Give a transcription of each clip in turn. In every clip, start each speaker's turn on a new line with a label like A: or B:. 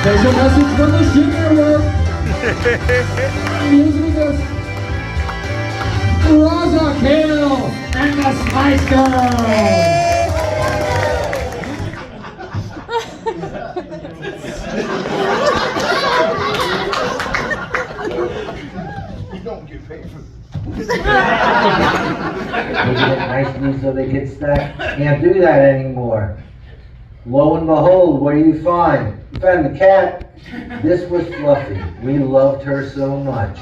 A: Special message from the Junior World. Music is Razakel and the Spice Girls.
B: You don't get paid for
C: They get nice news so they get stacked. Can't do that anymore. Lo and behold, what do you find? You found the cat. This was Fluffy. We loved her so much.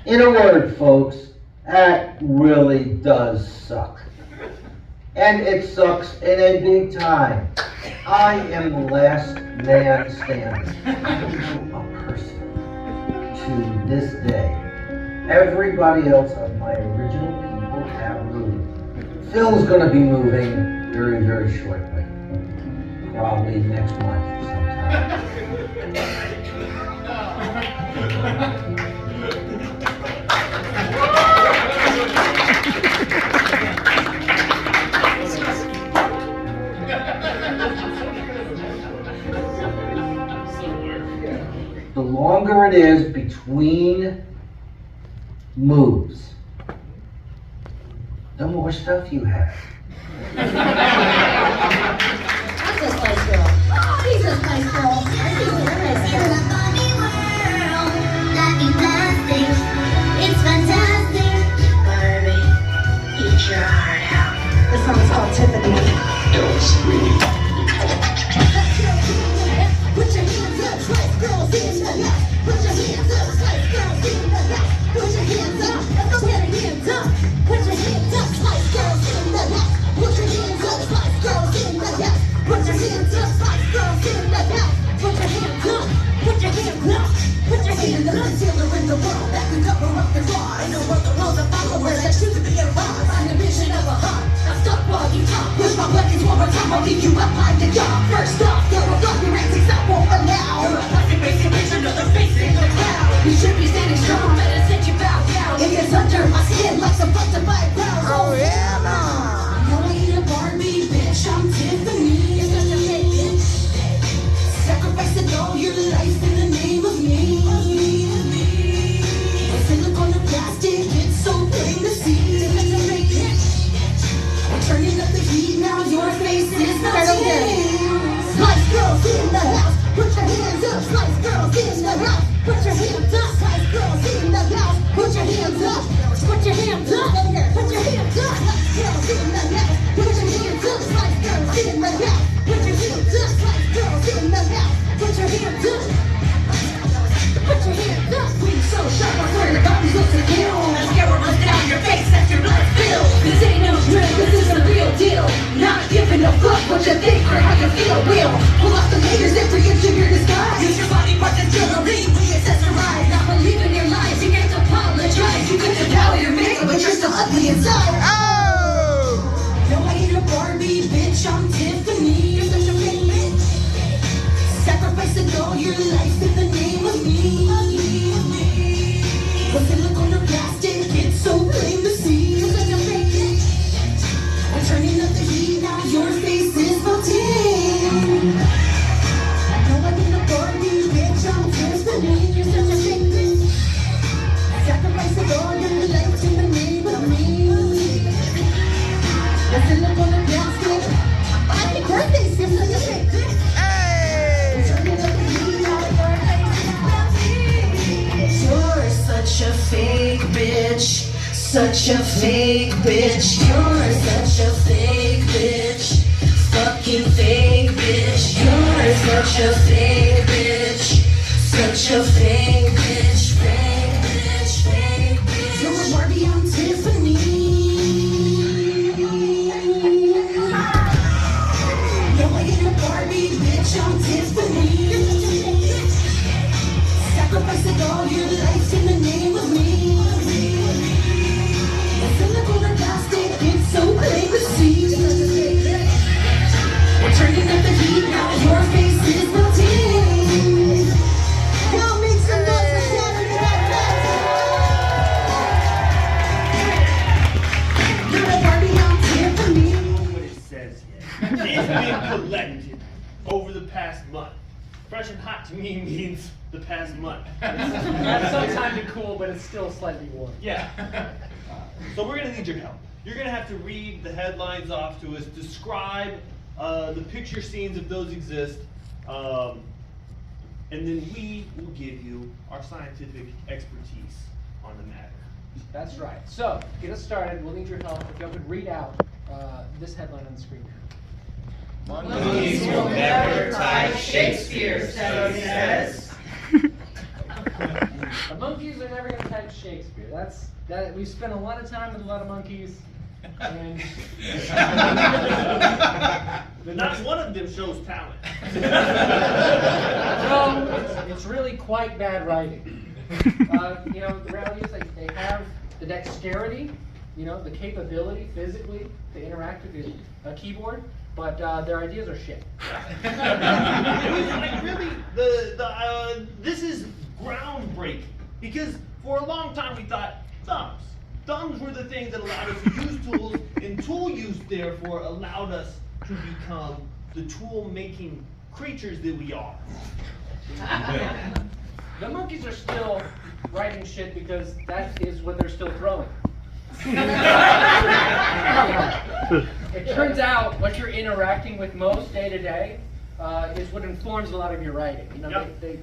C: In a word, folks, that really does suck. And it sucks in a big time. I am the last man standing. A person. To this day. Everybody else of my original people have moved. Phil's gonna be moving very, very shortly. Probably next month sometime. The longer it is between moves, the more stuff you have.
D: That's a Spice Girl. Oh, he's a Spice Girl. I think he's a Spice Girl.
E: It's fantastic. Barbie, eat your heart out.
D: This song's called Tiffany.
E: Don't scream.
D: Put your hands up, Spice Girls in the house. Put your hands up, Spice Girls in the house. Put your hands up, let's go get your hands up. Put your hands up, Spice Girls in the house. Put your hands up, Spice Girls in the house. Put your hands up, Spice Girls in the house. Put your hands up, put your hands up. Put your hands up. Concealer in the world that can cover up the flaws. In the world of rows of followers that choose to be a boss. I'm the vision of a heart. I'm stuck while you talk. Push my buttons one more time, I'll leave you up like the dog. First off, you're a fucking antics I won't allow. You're a plastic basic bitch, another face in the crowd. You should be standing strong, better sit you bow down. It gets under my skin like some busted by a crowd. Oh yeah, no. I ain't a Barbie bitch, I'm Tiffany. You're such a big bitch. Sacrificing all your life in the name of me. Silicone and plastic, it's so plain to see. I'm turning up the heat, now your face is melting. Spice Girls in the house, put your hands up. Spice Girls in the house, put your hands up. Spice Girls in the house, put your hands up. Put your hands up, put your hands up. Spice Girls in the house, put your hands up. Spice Girls in the house, put your hands up. Spice Girls in the house, put your hands up. Put your hands up. We so sharp, I swear to God, we supposed to kill. Mascara runs down your face after blood spills. This ain't no trick, this is a real deal. Not giving a fuck what you think or how you feel. Will pull off the layers every inch of your disguise. Use your body parts as jewelry, we accessorize. Not believing your lies, you can't apologize. You can devour your makeup, but you're still ugly inside. Oh! No, I ain't a Barbie bitch, I'm Tiffany. You're such a big bitch. Sacrificing all your life in the name of me. But silicone or plastic, it's so plain to see. You're such a fake bitch. I'm turning up the heat, now your face is melting. No, I ain't a Barbie bitch, I'm Tiffany. You're such a fake bitch. Sacrificing all your life in the name of me. But silicone or plastic. Happy birthday, sis, such a fake bitch. You're such a fake bitch, such a fake bitch. You're such a fake bitch, fucking fake bitch. You're such a fake bitch, such a fake bitch, fake bitch, fake bitch. You're a Barbie, I'm Tiffany. No, I ain't a Barbie bitch, I'm Tiffany. Sacrificing all your life in the name of me. The silicone and plastic, it's so plain to see. We're turning up the heat, now your face is melting. Now make some noise for Dadurday Night. You're a Barbie, I'm Tiffany.
F: What it says here. It's been collected over the past month. Fresh and hot to me last month.
G: That's sometimes cool, but it's still slightly warm.
F: Yeah. So we're gonna need your help. You're gonna have to read the headlines off to us, describe the picture scenes if those exist, and then we will give you our scientific expertise on the matter.
G: That's right. So, get us started. We'll need your help. If y'all could read out this headline on the screen.
H: Monkeys will never type Shakespeare, study says.
G: The monkeys are never going to type Shakespeare. That. We've spent a lot of time with a lot of monkeys, and
F: Not one of them shows talent.
G: no, it's really quite bad writing. The reality is they have the dexterity, the capability physically to interact with a keyboard, but their ideas are shit.
F: It was like really this is groundbreaking because for a long time we thought thumbs were the things that allowed us to use tools, and tool use therefore allowed us to become the tool making creatures that we are.
G: The monkeys are still writing shit because that is what they're still throwing. It turns out what you're interacting with most day to day is what informs a lot of your writing.
F: Yep.
G: They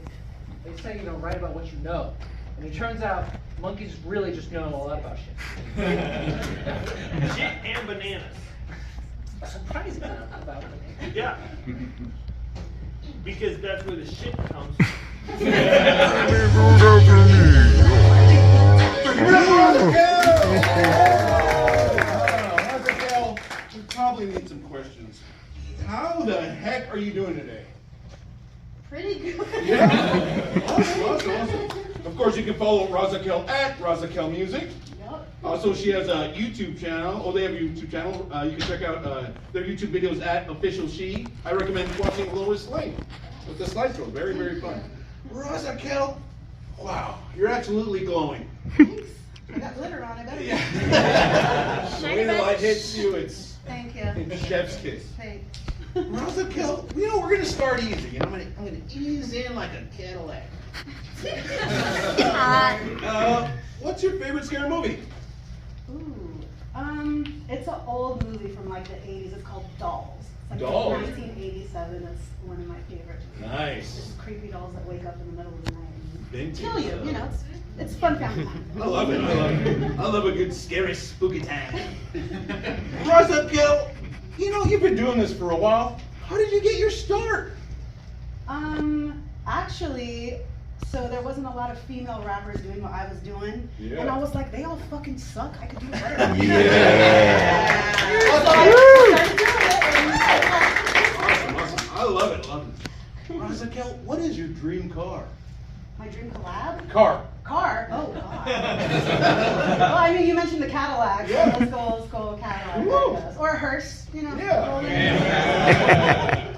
G: say write about what you know, and it turns out monkeys really just know a lot about shit.
F: Shit and bananas.
G: Surprising about it.
F: Yeah. Because that's where the shit comes
B: Razakel, we probably need some questions. How the heck are you doing today?
D: Pretty good.
B: Yeah. Awesome. Of course, you can follow Razakel at Razakel Music.
D: Yup.
B: Also, she has a YouTube channel. Oh, they have a YouTube channel. You can check out their YouTube videos at Official She. I recommend watching Lois Lane with the slideshow. Very, very fun. Razakel, wow, you're absolutely glowing.
D: Thanks. I got glitter on. I better.
B: Yeah. The way the light hits you, it's
D: Thank you.
B: chef's kiss.
D: Thanks.
B: Razakel, we're gonna start easy. I'm gonna ease in like a Cadillac. What's your favorite scary movie?
D: Ooh. It's an old movie from like the 80s. It's called Dolls. It's like
B: Dolls?
D: 1987. It's one of my favorites.
B: Nice.
D: Just creepy dolls that wake up in the middle of the night and
B: Vintage.
D: kill you. It's fun family time.
B: I love it. I love a good scary spooky time. Razakel, you've been doing this for a while. How did you get your start?
D: Actually, so there wasn't a lot of female rappers doing what I was doing,
B: Yeah.
D: and I was like, they all fucking suck. I could do better.
B: Yeah.
D: So I started doing it.
B: Awesome. I love it. Razakel, what is your dream car?
D: My dream collab?
B: Car.
D: Car? Oh, God. Well, I mean, you mentioned the Cadillac.
B: Yeah.
D: So let's go Cadillac.
B: Woo.
D: I guess. Or a hearse,
B: Yeah.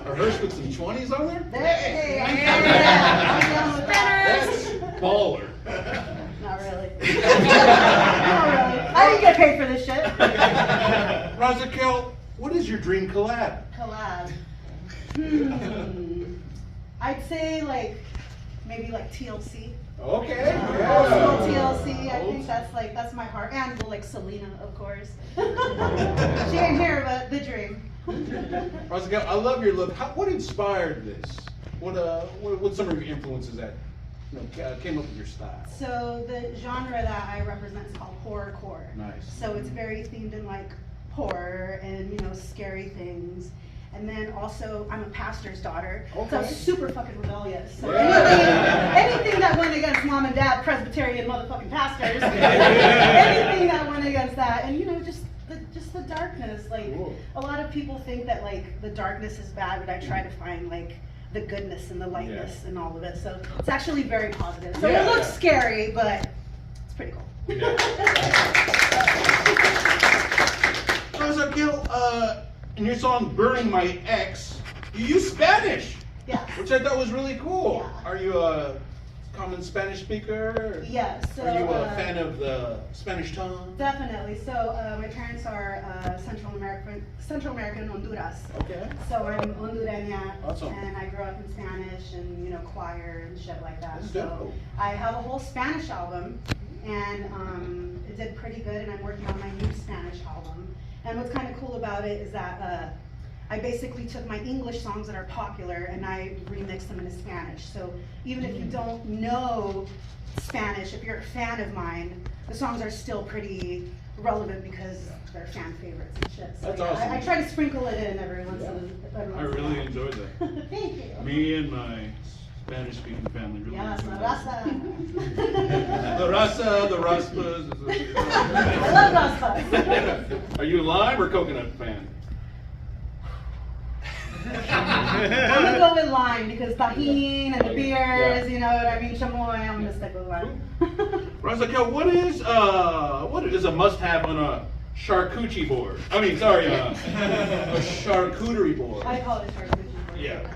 B: A hearse with some 20s on there?
D: Hey, I'm down with that.
B: That's baller.
D: Not really. Not really. I didn't get paid for this shit.
B: Razakel, what is your dream collab?
D: Collab. I'd say maybe TLC.
B: Okay.
D: Old school TLC. I think that's my heart. And Selena, of course. She ain't here, but the dream.
B: Razakel, I love your look. What inspired this? What some of your influences that came up with your style?
D: So the genre that I represent is called horrorcore.
B: Nice.
D: So it's very themed in horror and scary things. And then also, I'm a pastor's daughter, so I'm
B: Okay.
D: super fucking rebellious. So
B: Yeah.
D: anything that went against mom and dad, Presbyterian motherfucking pastors, anything that went against that, and just the darkness.
B: Cool.
D: A lot of people think that the darkness is bad, but I try to find the goodness and the lightness and all of it. So it's actually very positive. So
B: Yeah,
D: it looks
B: yeah.
D: scary, but it's pretty cool.
B: Razakel, in your song "Burning My Ex," you use Spanish,
D: Yeah.
B: which I thought was really cool.
D: Yeah.
B: Are you common Spanish speaker?
D: Yeah, so.
B: Are you a fan of the Spanish tongue?
D: Definitely. So my parents are Central American Honduras.
B: Okay.
D: So I'm Hondureña,
B: Awesome.
D: and I grew up in Spanish and choir and shit like that.
B: That's
D: So
B: dope.
D: I have a whole Spanish album, and it did pretty good. And I'm working on my new Spanish album. And what's kind of cool about it is that I basically took my English songs that are popular and I remixed them into Spanish. So even if you don't know Spanish, if you're a fan of mine, the songs are still pretty relevant because they're fan favorites and shit. So
B: That's
D: yeah,
B: awesome.
D: I try to sprinkle it in every once in a
B: I
D: while.
B: really enjoyed that.
D: Thank you.
B: Me and my Spanish-speaking family really
D: Yes,
B: enjoyed
D: la
B: that.
D: raza.
B: The rasa, the raspas.
D: I love raspas.
B: Are you a lime or coconut fan?
D: I'm gonna go with lime because tajin and the beers, you know what I mean? Chamoy, I'm gonna stick with lime.
B: Razakel, what is a must-have on a charcuterie board? I mean, sorry, a charcuterie board.
D: I call it charcuterie.
B: Yeah.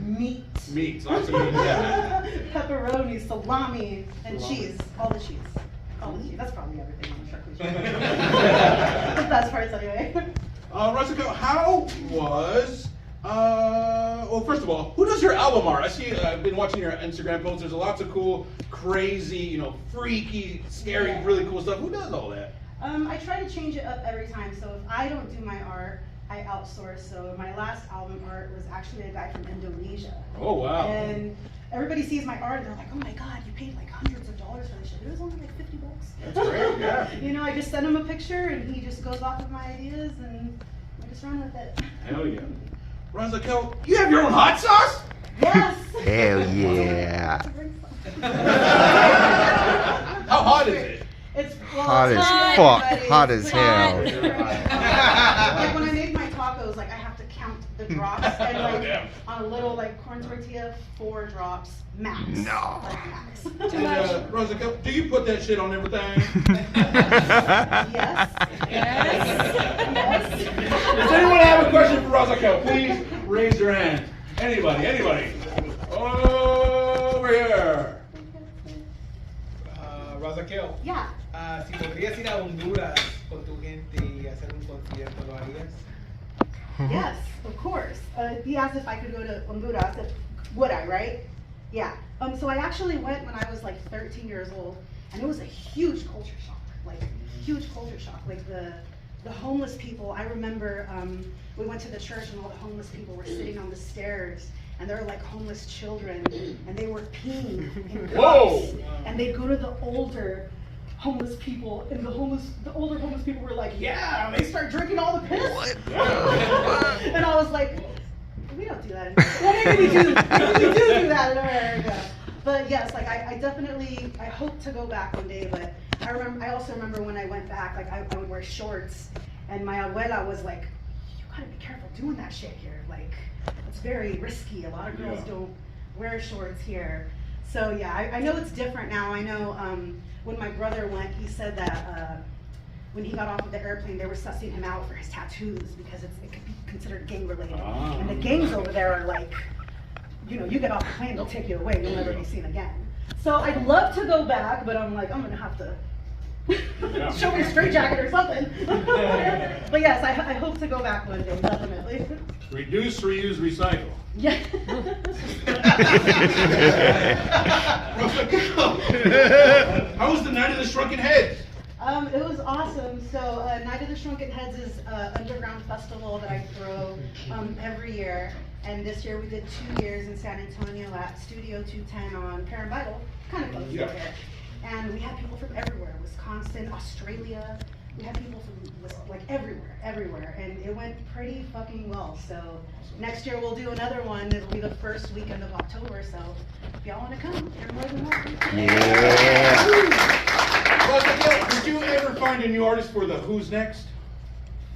D: Meat.
B: Meat, lots of meat. Yeah.
D: Pepperoni, salami, and cheese. All the cheese. All the cheese. That's probably everything on the charcuterie board. The best parts anyway.
B: Razakel, how was? Well, first of all, who does your album art? I see. I've been watching your Instagram posts. There's lots of cool, crazy, freaky, scary,
D: Yeah.
B: really cool stuff. Who does all that?
D: I try to change it up every time. So if I don't do my art, I outsource. So my last album art was actually a guy from Indonesia.
B: Oh wow!
D: And everybody sees my art and they're like, oh my God, you paid like hundreds of dollars for this shit. It was only like $50.
B: That's great. Yeah.
D: I just send him a picture and he just goes off of my ideas and I just run with it.
B: Hell yeah. Razakel, you have your own hot sauce?
D: Yes.
C: Hell yeah.
B: How hot is it?
D: It's
C: Hot
D: it's
C: as
D: hot,
C: fuck.
D: everybody.
C: Hot as
D: It's
C: hell.
D: Like when I make my tacos, like I have to count the drops and like
B: damn.
D: on a little like corn tortilla, 4 drops max.
C: No.
D: Like max.
B: And, Razakel, do you put that shit on everything?
D: Yes. Yes.
B: Does anyone have a question for Razakel? Please raise your hand. Anybody? Over here.
I: Razakel,
D: Yeah.
I: si podrías ir a Honduras con tu gente y hacer un concierto, ¿lo harías?
D: Yes, of course. He asked if I could go to Honduras. I said, would I, right? Yeah. So I actually went when I was like 13 years old, and it was a huge culture shock. Like huge culture shock. Like the homeless people. I remember we went to the church and all the homeless people were sitting on the stairs, and they were like homeless children, and they were peeing in cups.
B: Whoa!
D: And they'd go to the older homeless people, and the older homeless people were like, yeah, and they start drinking all the piss. And I was like, we don't do that in America. Well, maybe we do that in America. But yes, like I definitely, I hope to go back one day, but I also remember when I went back, like I would wear shorts, and my abuela was like, you gotta be careful doing that shit here. Like, it's very risky. A lot of girls don't wear shorts here. So yeah, I know it's different now. I know when my brother went, he said that when he got off of the airplane, they were sussing him out for his tattoos because it could be considered gang related. And the gangs over there are like, you get off the plane, they'll take you away, you'll never be seen again. So I'd love to go back, but I'm like, I'm gonna have to show me a straight jacket or something. But yes, I hope to go back one day, definitely.
B: Reduce, reuse, recycle.
D: Yeah.
B: How was the Night of the Shrunken Heads?
D: It was awesome. So Night of the Shrunken Heads is an underground festival that I throw every year. And this year we did 2 years in San Antonio at Studio 210 on Parent Bible, kind of close to here. And we had people from everywhere, Wisconsin, Australia. We had people from like everywhere. And it went pretty fucking well. So next year we'll do another one. It'll be the first weekend of October. So if y'all want to come, you're more than welcome.
C: Yeah.
B: Razakel, did you ever find a new artist for the Who's Next?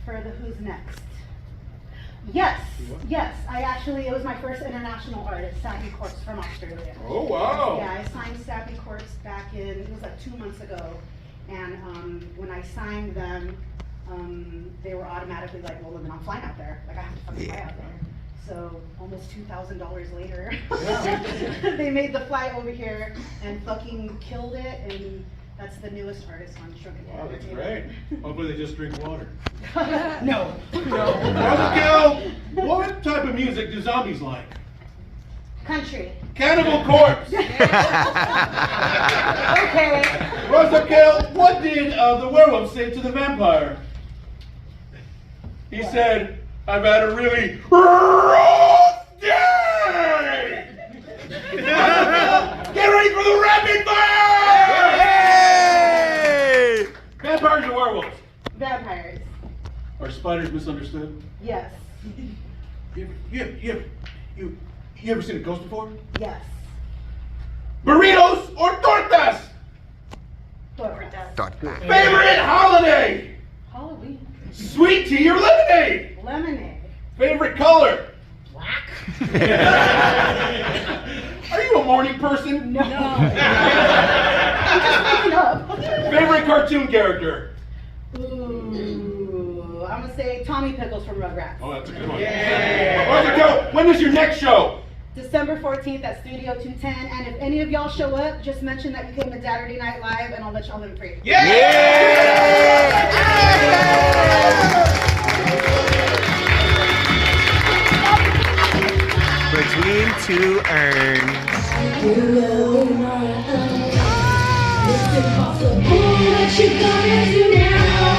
D: For the Who's Next? Yes. It was my first international artist, Sappy Corpse from Australia.
B: Oh, wow.
D: Yeah, I signed Sappy Corpse back in, it was like 2 months ago. And when I signed them, they were automatically like, well, then I'm flying out there. Like, I have to fucking fly out there.
J: So almost $2,000 later, they made the flight over here and fucking killed it. And that's the newest artist on Shrunken Head.
B: Wow, that's great. Hopefully they just drink water.
J: No.
B: Razakel, what type of music do zombies like?
J: Country.
B: Cannibal Corpse!
J: Okay.
B: Razakel, what did the werewolf say to the vampire? He said, I've had a really rough day! Get ready for the rapid fire! Hey! Vampires or werewolves?
J: Vampires.
B: Are spiders misunderstood?
J: Yes.
B: You ever seen a ghost before?
J: Yes.
B: Burritos or tortas?
J: Tortas.
B: Favorite holiday?
J: Halloween.
B: Sweet tea or lemonade?
J: Lemonade.
B: Favorite color?
J: Black.
B: Are you a morning person?
J: No. I'm just making up.
B: Favorite cartoon character?
J: Ooh, I'm gonna say Tommy Pickles from Rugrats.
B: Oh, that's a good one. Yeah. Razakel, when is your next show?
J: December 14th at Studio 210, and if any of y'all show up, just mention that you came to Dadurday Night Live, and I'll let y'all in free.
H: Between Two Urns.
D: It's impossible what you're gonna do now.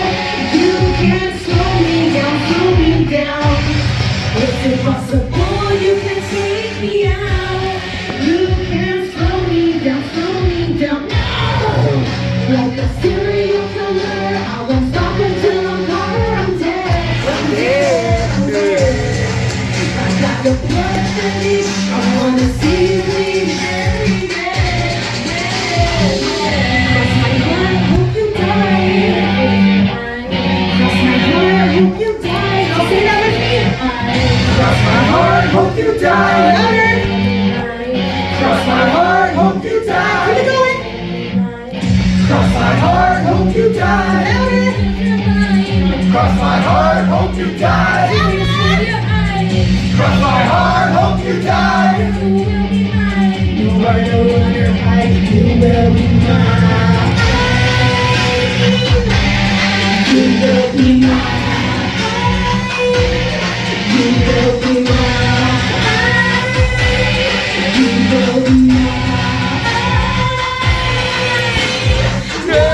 D: You can't slow me down. It's impossible, you can take me out. You can't slow me down. No! Like a serial killer, I won't stop until I'm gone or I'm dead. I got your blood fetish, I wanna see you bleed every day. Cross my heart, hope you die. Cross my heart, hope you die. I'll say that with me. Cross my heart, hope you die. Cross my heart, hope you die. Keep it going. Cross my heart, hope you die. Cross my heart, hope you die. Cross my heart, hope you die. No matter what your height, you will be mine. You will be mine. You will be mine. You will be mine. No!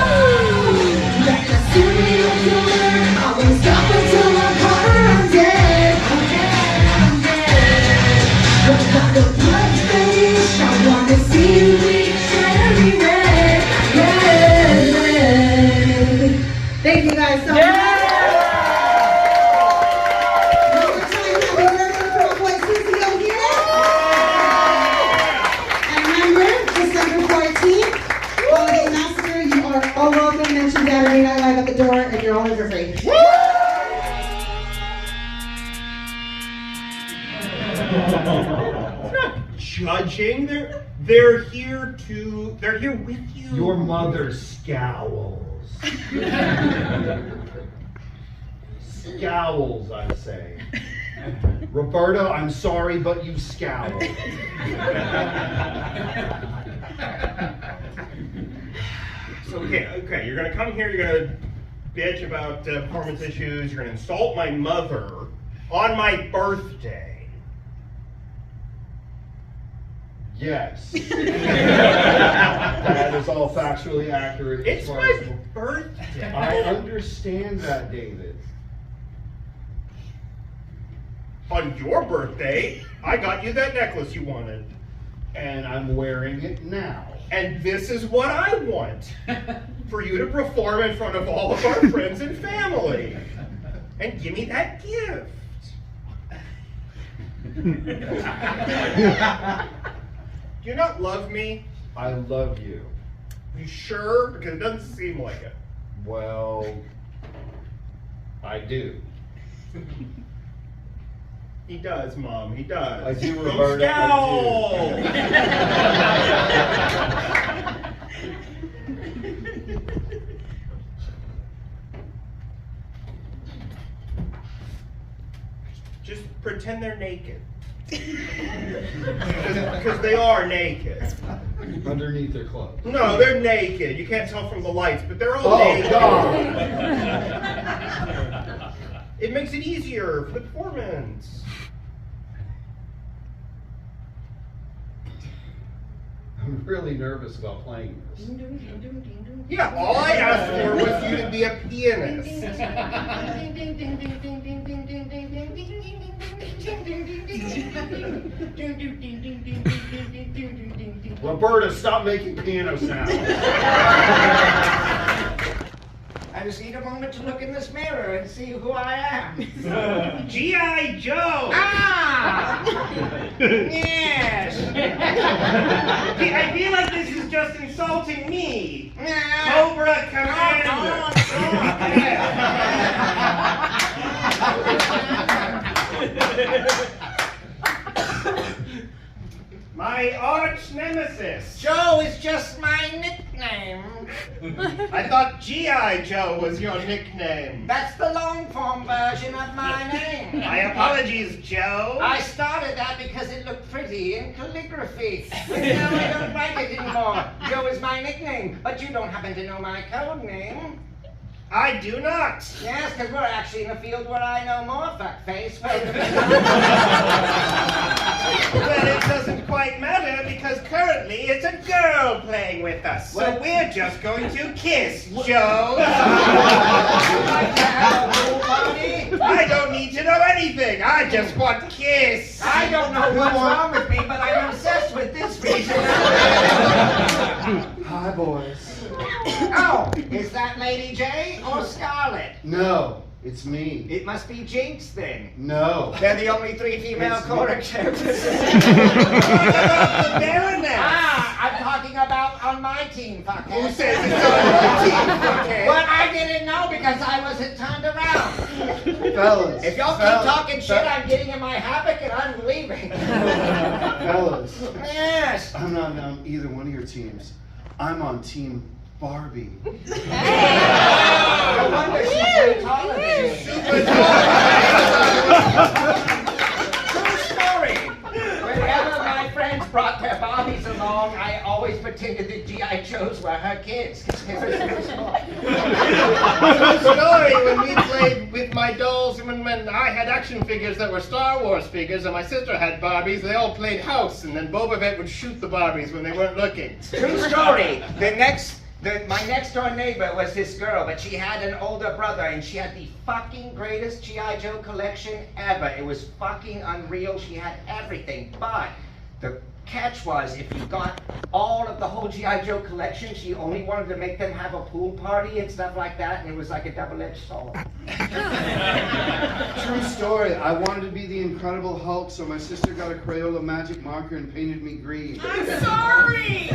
D: Like a serial killer, I won't stop until I'm caught or I'm dead. I got the blood fetish, I wanna see you bleed every red. Thank you guys so much. One more time, happy birthday to our boy Susie here. And remember, December 14th, Holiday Massacre, you are all welcome. Mention Dadurday Night Live at the door, and you're all in for free.
F: Judging, they're here with you.
K: Your mother scowls. Scowls, I say. Roberta, I'm sorry, but you scowl.
F: So, okay, you're gonna come here, you're gonna bitch about performance issues, you're gonna insult my mother on my birthday.
K: Yes. That is all factually accurate.
F: It's
K: as far
F: my
K: as-
F: birthday.
K: I understand that, David.
F: On your birthday, I got you that necklace you wanted.
K: And I'm wearing it now.
F: And this is what I want. For you to perform in front of all of our friends and family. And give me that gift. Do you not love me?
K: I love you.
F: You sure? Because it doesn't seem like it.
K: Well, I do.
F: He does, Mom. He does.
K: I do,
F: Don't
K: Roberta,
F: scowl. Just pretend they're naked. Because they are naked.
K: Underneath their clothes.
F: No, they're naked. You can't tell from the lights, but they're all
K: Oh,
F: naked.
K: God.
F: It makes it easier for the performance.
K: I'm really nervous about playing this.
F: Yeah, all I asked for was you to be a pianist.
K: Roberta, stop making piano sounds.
L: I just need a moment to look in this mirror and see who I am.
F: G.I. Joe!
L: Ah! Yes!
F: I feel like this is just insulting me.
L: Yeah.
F: Cobra Commander! My arch nemesis.
L: Joe is just my nickname.
F: I thought G.I. Joe was your nickname.
L: That's the long form version of my name.
F: My apologies, Joe.
L: I started that because it looked pretty in calligraphy. But now I don't write it anymore. Joe is my nickname, but you don't happen to know my code name.
F: I do not.
L: Yes, because we're actually in a field where I know more, fuckface.
F: Well, it doesn't quite matter because currently it's a girl playing with us. So we're just going to kiss, Joe. I don't need to know anything. I just want kiss.
L: I don't know what's wrong with me, but I'm obsessed with this region.
K: Hi, boys.
L: Oh, is that Lady J or Scarlet?
K: No, it's me.
L: It must be Jinx then.
K: No.
L: They're the only three female
K: It's
L: chorus characters. I'm talking about on my team, fuckhead.
F: Who says it's on your team, fuckhead?
L: But I didn't know because I wasn't turned around.
K: Fellas.
L: If y'all keep talking shit, I'm getting in my havoc and I'm leaving.
K: Fellas.
L: Yes.
K: I'm not on either one of your teams. I'm on Team Barbie.
L: No wonder she's way taller than me. True story. Whenever my friends brought their Barbies along, I always pretended that G.I. Joes were her kids.
F: True story, when we played with my dolls and when I had action figures that were Star Wars figures and my sister had Barbies, they all played house and then Boba Fett would shoot the Barbies when they weren't looking.
L: True story. My next door neighbor was this girl, but she had an older brother and she had the fucking greatest G.I. Joe collection ever. It was fucking unreal. She had everything, but the catch was if you got all of the whole G.I. Joe collection, she only wanted to make them have a pool party and stuff like that, and it was like a double-edged sword.
K: True story. I wanted to be the Incredible Hulk, so my sister got a Crayola magic marker and painted me green.
L: I'm sorry!